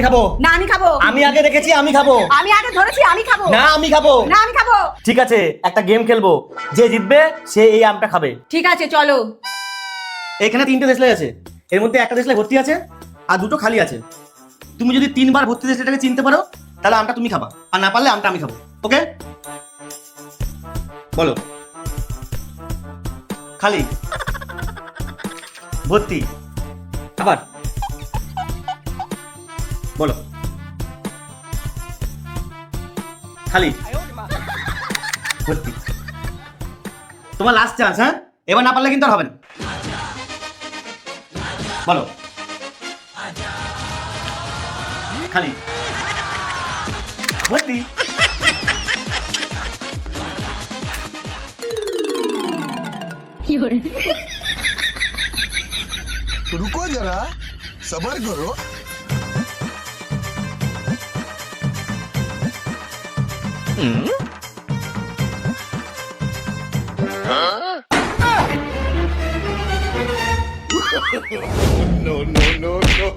খাবো। না আমি খাবো। আমি আগে দেখেছি, আমি খাবো। আমি আগে ধরেছি, আমি খাবো। না আমি খাবো। না আমি খাবো। ঠিক আছে, একটা গেম খেলবো, যে জিতবে সে এই আমটা খাবে। ঠিক আছে চলো। এখানে 3টে দেশলাই আছে, এর মধ্যে একটা দেশলাই ভর্তি আছে আর 2টো খালি আছে। তুমি যদি 3বার ভর্তি দেশলাইটাকে চিনতে পারো তাহলে আমটা তুমি খাবা, আর না পারলে আমটা আমি খাবো। ওকে, বলো। খালি, ভর্তি, আবার বলো। খালি, ভর্তি। তোমার লাস্ট চান্স। হ্যাঁ, এবার না পারলে কিন্তু আর হবে না। বলো। খালি, ভর্তি। रुको जरा सबर करो। No, no, no, no.